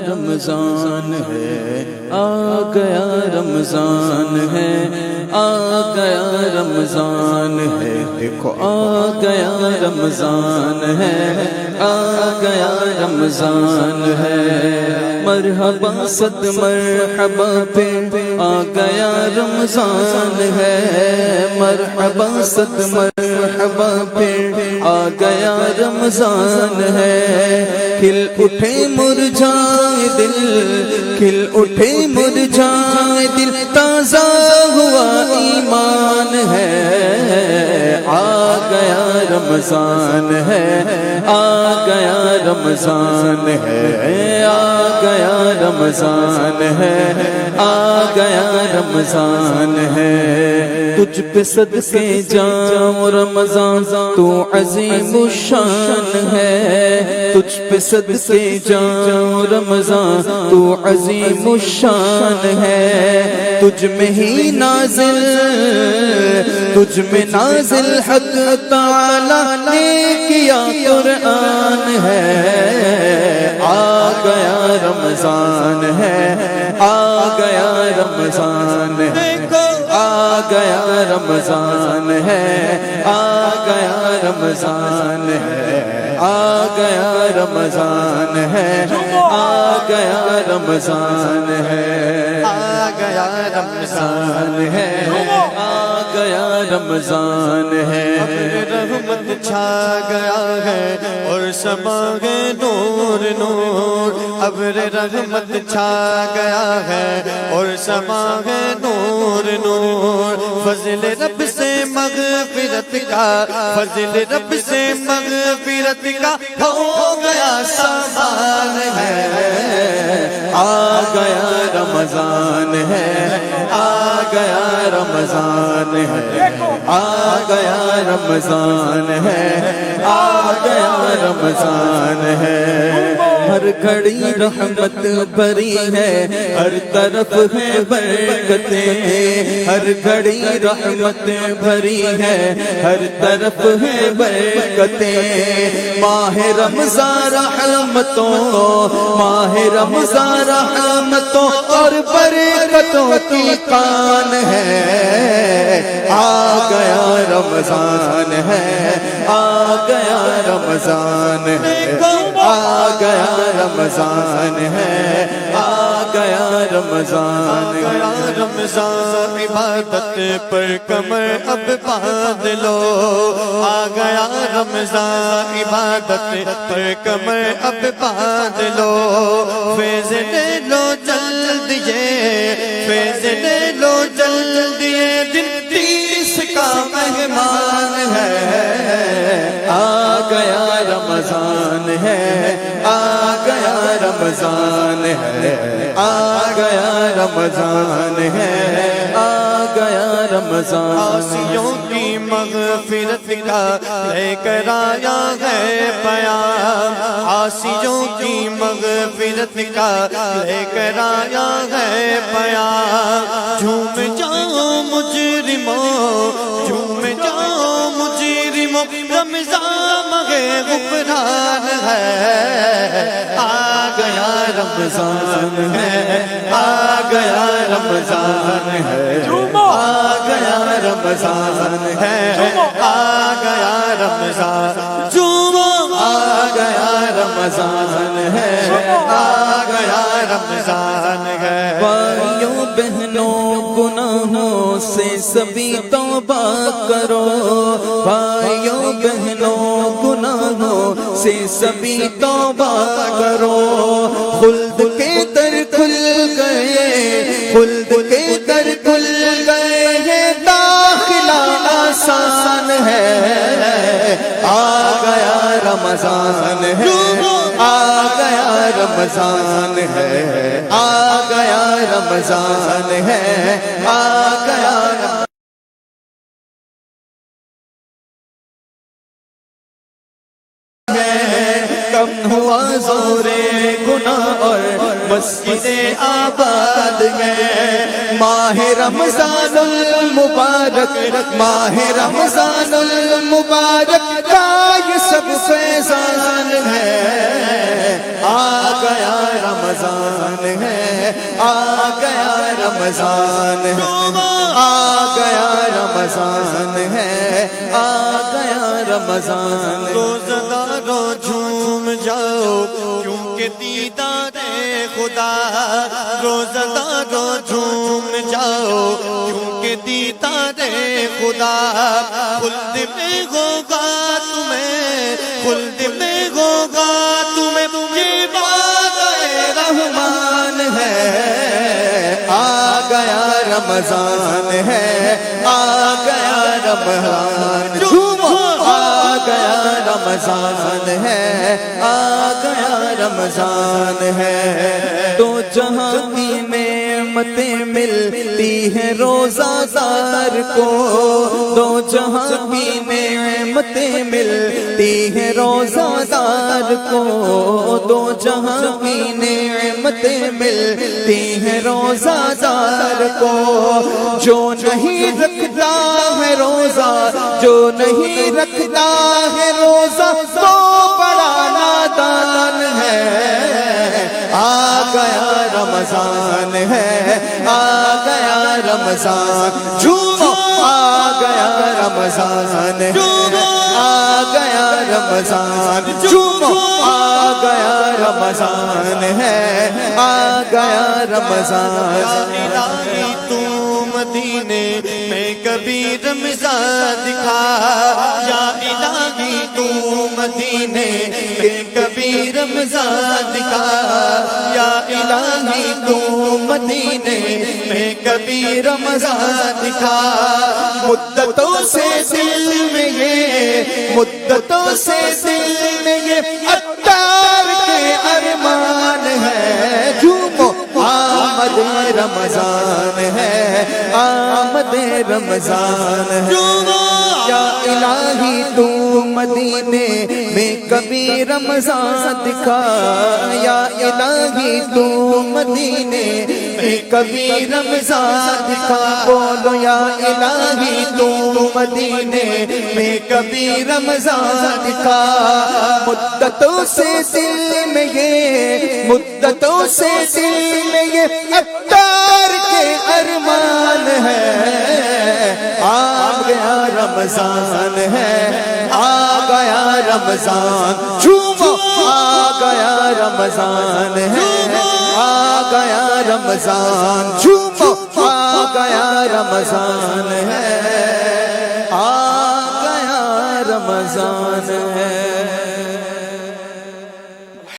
رمضان ہے، آ گیا رمضان ہے، آ گیا رمضان ہے، دیکھو آ گیا رمضان ہے، آ گیا رمضان ہے، مرحبا صد مرحبا پہ آ گیا رمضان ہے، مرحبا صد مرحبا پہ آ گیا رمضان ہے، کھل اٹھے مرجھائے دل، کھل اٹھے مرجھائے دل، تازہ ہوا ایمان ہے، آ گیا رمضان ہے، آ گیا رمضان ہے، آ گیا رمضان ہے، آ گیا رمضان ہے، تجھ پہ صدقے جاؤں رمضان تو عظیم الشان ہے، تجھ پہ صدقے جاؤں رمضان تو عظیم الشان ہے، تجھ میں ہی نازل، تجھ میں نازل حق تعالی نے کیا قرآن ہے، آ گیا رمضان ہے، آ گیا رمضان ہے، آ گیا رمضان ہے، آ گیا رمضان ہے، آ گیا رمضان ہے، آ گیا رمضان ہے، آ گیا رمضان ہے، آ گیا رمضان ہے، ابر رحمت چھا گیا ہے اور سما ہے نور نور، ابر رحمت چھا گیا ہے اور سما ہے نور نور، فضل رب سے مغفرت کا، فضل رب سے مغفرت کا ہو گیا سامان ہے، آ گیا رمضان ہے، آ گیا رمضان ہے، آ گیا رمضان ہے، آ گیا رمضان ہے، ہر گھڑی رحمت بھری ہے، ہر طرف ہے برکتیں، ہر گھڑی رحمت بھری ہے، ہر طرف ہے برکتیں، ماہ رمضان رحمتوں، ماہ رمضان رحمتوں اور برکتوں کی کان ہے، آ گیا رمضان ہے، آ گیا رمضان ہے، آ گیا رمضان ہے، آ گیا رمضان گیا رمضان، عبادت پر کمر اب باندھ لو، آ گیا رمضان، عبادت پر کمر اب باندھ لو، فیض لے لو جلد یہ، فیض لے لو جلد یہ دن 30 کا مہمان ہے، آ گیا رمضان ہے، آ گیا رمضان ہے، آ گیا رمضان ہے، آ گیا رمضان، عاصیوں کی مغفرت کا لے کر آیا ہے پیام، عاصیوں کی مغفرت کا لے کر آیا ہے پیام، جھوم جاؤ مجرموں، جھوم جاؤ مجرموں، رمضان مغے غفران ہے، آ گیا رمضان ہے، آ گیا رمضان ہے، آ گیا رمضان ہے، آ گیا رمضان، جھومو آ گیا رمضان ہے، آ گیا رمضان ہے، بھائیوں بہنوں گناہوں سے سبھی توبہ کرو، بھائیوں بہنوں گناہوں سے سبھی توبہ کرو، خلد کے در کھل گئے، خلد کے در کھل گئے، یہ داخلہ آسان ہے، آ گیا رمضان ہے، آ گیا رمضان ہے، آ گیا رمضان ہے، آ گیا کم ہوا زور گناہ اور مسجد آباد ہے ماہ رمضان المبارک ماہ رمضان المبارک کا یہ سب فیضان ہے آ گیا رمضان ہے آ گیا رمضان ہے آ گیا رمضان ہے آ گیا رمضان روزہ دارو جھوم جاؤ کیونکہ دیدار خدا روزہ دارو جھوم جاؤ کیونکہ دیدار خدا خلد میں ہوگا تمہیں خلد میں ہوگا تمہیں یہ بات رحمان ہے آ گیا رمضان ہے آ گیا رمضان جھومو آ گیا رمضان ہے آ گیا رمضان ہے تو جہاں کی نعمتیں ملتی ہیں روزہ دار کو تو جہاں کی نعمتیں ملتی ہیں روزہ دار کو تو جہاں کی نعمتیں ملتی ہیں روزہ دار کو جو نہیں رکھتا ہے روزہ جو نہیں رکھتا ہے روزہ تو بڑا نادان ہے آ گیا رمضان ہے آ گیا رمضان جھومو آ گیا رمضان ہے آ گیا رمضان جھومو آ گیا رمضان ہے آ گیا رمضان الہی تو مدینے میں کبھی رمضان دکھا یا الہی تو مدینے میں کبھی رمضان دکھا یا الہی تو مدینے میں کبھی رمضان دکھا مدتوں سے دل میں یہ مدتوں سے دل میں یہ عطار کے ارمان ہے جھومو آمد رمضان ہے آمد رمضان ہے یا الہی تو مدینے میں کبھی رمضان دکھا یا الہی تو مدینے میں کبھی رمضان دکھا بولو یا الہی تو مدینے میں کبھی رمضان دکھا مدتوں سے دل میں یہ مدتوں سے دل میں یہ عطار کے ارمان ہے آ گیا رمضان ہے آ گیا رمضان جھومو آ گیا رمضان ہے آ گیا رمضان جھومو آ گیا رمضان ہے آ گیا رمضان ہے